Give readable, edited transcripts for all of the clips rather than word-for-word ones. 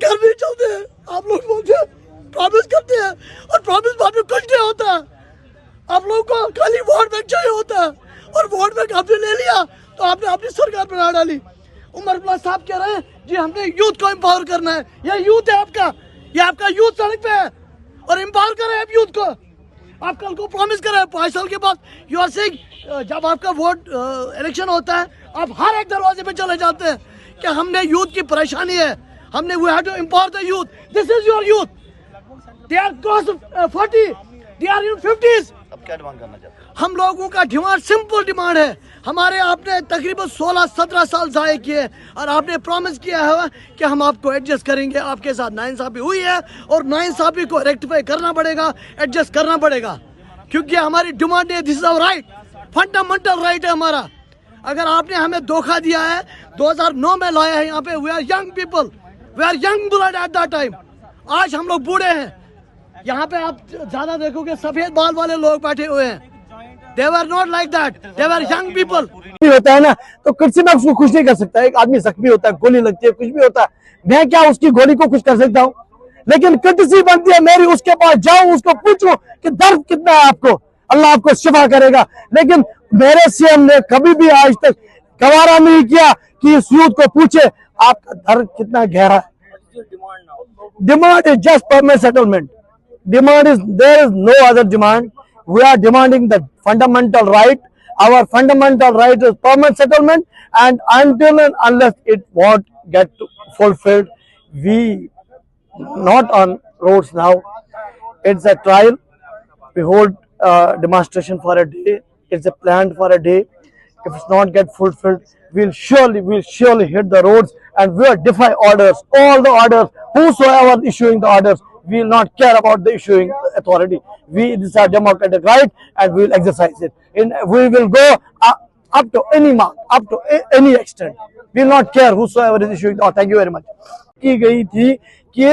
घर नहीं चलते हैं। आप लोग बोलते हैं प्रॉमिस करते हैं और प्रॉमिस बाद में कुछ नहीं होता। आप लोगों को खाली वोट बैंक चाहिए होता है और वोट बैंक आपने ले लिया तो आपने अपनी सरकार बना डाली। उमर अब्दुल्ला साहब कह रहे हैं जी हमने यूथ को एम्पावर करना है। यह यूथ है आपका, ये आपका यूथ सड़क पे है और एम्पावर कर रहे हैं आप यूथ को। आप कल को प्रॉमिस कर रहे हैं 5 साल के बाद यू आर सेइंग, जब आपका वोट इलेक्शन होता है आप हर एक दरवाजे पे चले जाते हैं कि हमने यूथ की परेशानी है, हमने we have to empower the youth. This is your youth, they are cross 40, they are in 50s। अब क्या डिमांड करना चाहते हैं? हम लोगों का डिमांड सिंपल डिमांड है। हमारे आपने तकरीबन 16-17 साल ज़ाये किए और आपने प्रॉमिस किया है कि हम आपको एडजस्ट करेंगे। आपके साथ नाइंसाफ़ी हुई है और नाइंसाफ़ी को रेक्टिफाई करना पड़ेगा, एडजस्ट करना पड़ेगा, क्योंकि हमारी डिमांड है, this is our right, fundamental right है हमारा। अगर आपने हमें धोखा दिया है, 2009 में लाया है यहाँ पे, we are young people, we are young blood at that time. आज हम लोग बूढ़े हैं। यहाँ पे आप ज्यादा देखोगे सफेद बाल वाले लोग बैठे हुए हैं। They were not like that. They were young people. होता है ना तो कृषि में उसको कुछ नहीं कर सकता। एक आदमी जख्मी होता है, गोली लगती है, कुछ भी होता है, मैं क्या उसकी गोली को कुछ कर सकता हूँ? लेकिन कृषि बनती है मेरी, उसके पास जाऊं, उसको पूछूं कि दर्द कितना है आपको, अल्लाह आपको शिफा करेगा। लेकिन मेरे सीएम ने कभी भी आज तक गवारा नहीं किया कि इस यूथ को पूछे आपका दर्द कितना गहरा है। Demand is just permanent settlement. Demand is, there is no other demand. We are demanding the fundamental right. Our fundamental right is permanent settlement, and until and unless it won't get fulfilled, we not on roads now. It's a trial. We hold demonstration for a day. It's a plan for a day. If it's not get fulfilled, we'll surely hit the roads and we'll defy orders. All the orders, whosoever issuing the orders, we will not care about the issuing authority. This is our democratic right and we will exercise it. We will go up to any mark, up to any extent. We will not care whosoever is issuing. Oh, thank you very much. की गई थी कि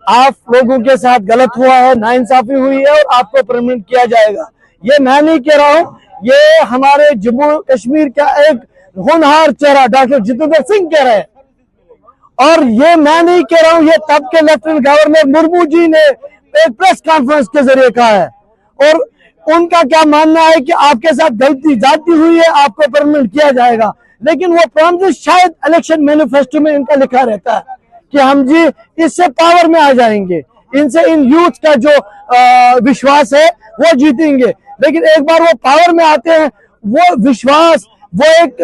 आप लोगों के साथ गलत हुआ है, नाइंसाफी हुई है और आपको परमानेंट किया जाएगा। ये मैं नहीं कह रहा हूँ, ये हमारे जम्मू कश्मीर का एक होनहार चेहरा डॉक्टर जितेंद्र सिंह कह रहे हैं। और ये मैं नहीं कह रहा हूं, ये तब के लेफ्टिनेंट गवर्नर मुर्मू जी ने एक प्रेस कॉन्फ्रेंस के जरिए कहा है। और उनका क्या मानना है कि आपके साथ गलती जाती हुई है, आपको परमानेंट किया जाएगा। लेकिन वो प्रॉमिस शायद इलेक्शन मैनिफेस्टो में इनका लिखा रहता है कि हम जी इससे पावर में आ जाएंगे, इनसे इन यूथ का जो विश्वास है वो जीतेंगे। लेकिन एक बार वो पावर में आते हैं, वो विश्वास, वो एक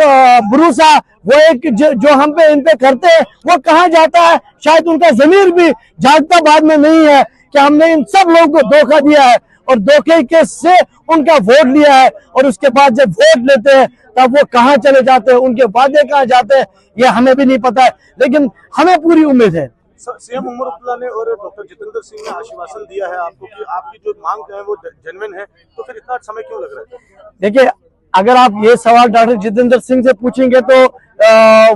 भरोसा, वो एक जो हम पे इन पे करते हैं, वो कहाँ जाता है? शायद उनका जमीर भी जागता बाद में नहीं है कि हमने इन सब लोगों को धोखा दिया है और धोखे के से उनका वोट लिया है। और उसके बाद जब वोट लेते हैं तब वो कहाँ चले जाते हैं, उनके वादे कहाँ जाते हैं, ये हमें भी नहीं पता है। लेकिन हमें पूरी उम्मीद है। सीएम उमर अब्दुल्ला ने और डॉक्टर जितेंद्र सिंह ने आश्वासन दिया है आपको कि आपकी जो मांग है वो जेन्युइन है, तो फिर इतना समय क्यों लग रहा है? देखिए, अगर आप ये सवाल डॉक्टर जितेंद्र सिंह से पूछेंगे तो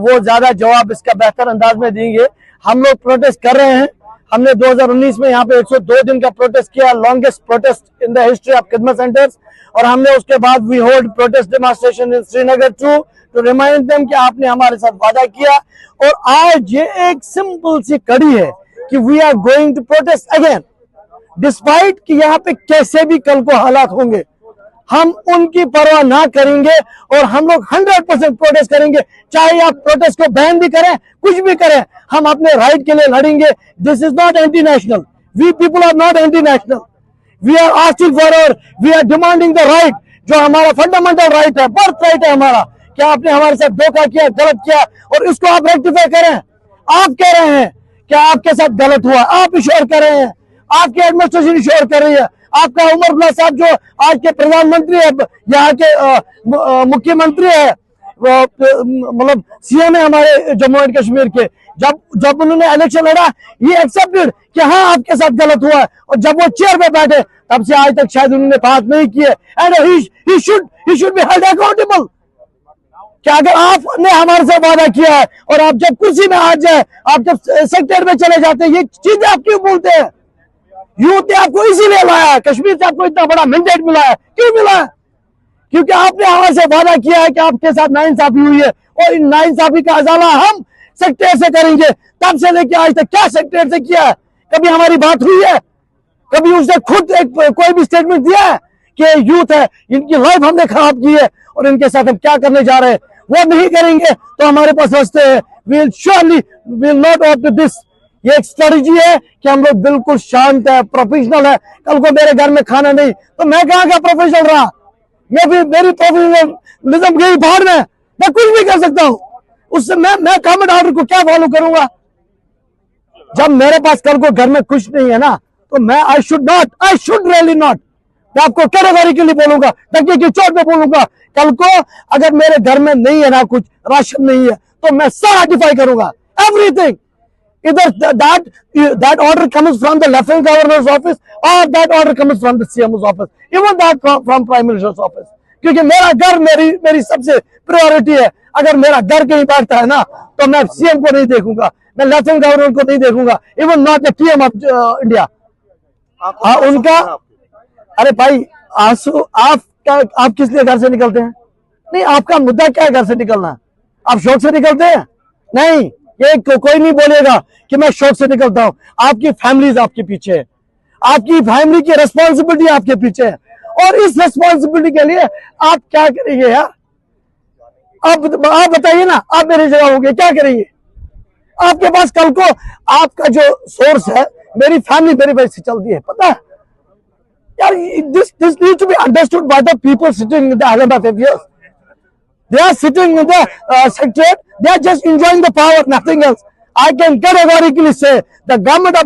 वो ज्यादा जवाब इसका बेहतर अंदाज में देंगे। हम लोग प्रोटेस्ट कर रहे हैं। हमने 2019 में यहाँ पे 102 दिन का प्रोटेस्ट किया, longest protest in the history of Khidmat centres. और हमने उसके बाद we hold protest demonstration in Srinagar to remind them कि आपने हमारे साथ वादा किया। और आज ये एक सिंपल सी कड़ी है कि we are going to protest again, despite कि यहाँ पे कैसे भी कल को हालात होंगे, हम उनकी परवाह ना करेंगे और हम लोग 100% प्रोटेस्ट करेंगे। चाहे आप प्रोटेस्ट को बैन भी करें, कुछ भी करें, हम अपने राइट के लिए लड़ेंगे। This is not anti national, we people are not anti national, we are asking for और we are demanding the right, जो हमारा फंडामेंटल राइट है, बर्थ राइट है हमारा, कि आपने हमारे साथ धोखा किया, गलत किया और इसको आप रेक्टिफाई करें। आप कह रहे हैं कि आपके साथ गलत हुआ, आप इश्योर कर रहे हैं, आपकी एडमिनिस्ट्रेशन इश्योर कर रही है, आपका उमर अब्दुल्ला साहब जो आज के प्रधानमंत्री है, यहाँ के मुख्यमंत्री है, मतलब सीएम है हमारे जम्मू एंड कश्मीर के, जब उन्होंने इलेक्शन लड़ा ये एक्सेप्टेड कि हाँ आपके साथ गलत हुआ है। और जब वो चेयर पे बैठे तब से आज तक शायद उन्होंने बात नहीं की है। And he should be held accountable कि अगर आपने हमारे से वादा किया है और आप जब कुर्सी में आ जाए, आप जब सेक्टर में चले जाते हैं, ये चीजें आप क्यों बोलते हैं? यूथ ने आपको इसीलिए लाया, कश्मीर से आपको इतना बड़ा मैंडेट मिला है। क्यों मिला है? क्योंकि आपने हमारे से वादा किया है कि आपके साथ नाइंसाफी हुई है और इन नाइंसाफी का अजाला हम सेक्रेटरी से करेंगे। तब से लेके आज तक क्या सेक्रेटरी से किया है? कभी हमारी बात हुई है? कभी उसने खुद एक कोई भी स्टेटमेंट दिया है कि यूथ है, इनकी लाइफ हमने खराब की है और इनके साथ हम क्या करने जा रहे हैं? वो नहीं करेंगे तो हमारे पास रास्ते हैं। Will surely will not opt this. ये एक स्ट्रेटजी है कि हम लोग बिल्कुल शांत है, प्रोफेशनल है। कल को मेरे घर में खाना नहीं तो मैं कहाँ का प्रोफेशनल रहा? मैं भी मेरी प्रोफेशनलिज्म गई बाहर में, मैं कुछ भी कर सकता हूँ। उससे मैं गवर्नमेंट ऑर्डर को क्या फॉलो करूंगा? जब मेरे पास कल को घर में कुछ नहीं है ना, तो मैं आई शुड रियली नॉट, मैं आपको कैटेगोरिकली बोलूंगा, धक्के की चोट पे बोलूंगा, कल को अगर मेरे घर में नहीं है ना, कुछ राशन नहीं है, तो मैं सारा डिफाई करूंगा, everything. Either that order comes from the Lieutenant Governor's office or that order comes from the CMO's office, even that from Prime Minister's office. क्योंकि मेरा घर मेरी सबसे प्रायोरिटी है। अगर मेरा घर कहीं बैठता है ना, तो मैं सीएम को नहीं देखूंगा, मैं लेफ्टिनेंट गवर्नर को नहीं देखूंगा, even not the PM of India. हाँ उनका, अरे भाई आंसू आप किस लिए घर से निकलते हैं? नहीं, आपका मुद्दा क्या है घर से निकलना? आप शौक से निकलते हैं? नहीं, ये कोई नहीं बोलेगा कि मैं शौक से निकलता हूं। आपकी फैमिलीज आपके पीछे है, आपकी फैमिली की रिस्पॉन्सिबिलिटी आपके पीछे है, और इस रिस्पॉन्सिबिलिटी के लिए आप क्या करेंगे यार? आप बताइए ना, आप मेरी जगह होंगे क्या करेंगे? आपके पास कल को आपका जो सोर्स है, मेरी फैमिली मेरी वजह से चलती है, पता है यार? This need to be understood by the people sitting in the Ahmedabad affairs. They are sitting in the secretariat. They are just enjoying the power, nothing else. I can categorically say the government of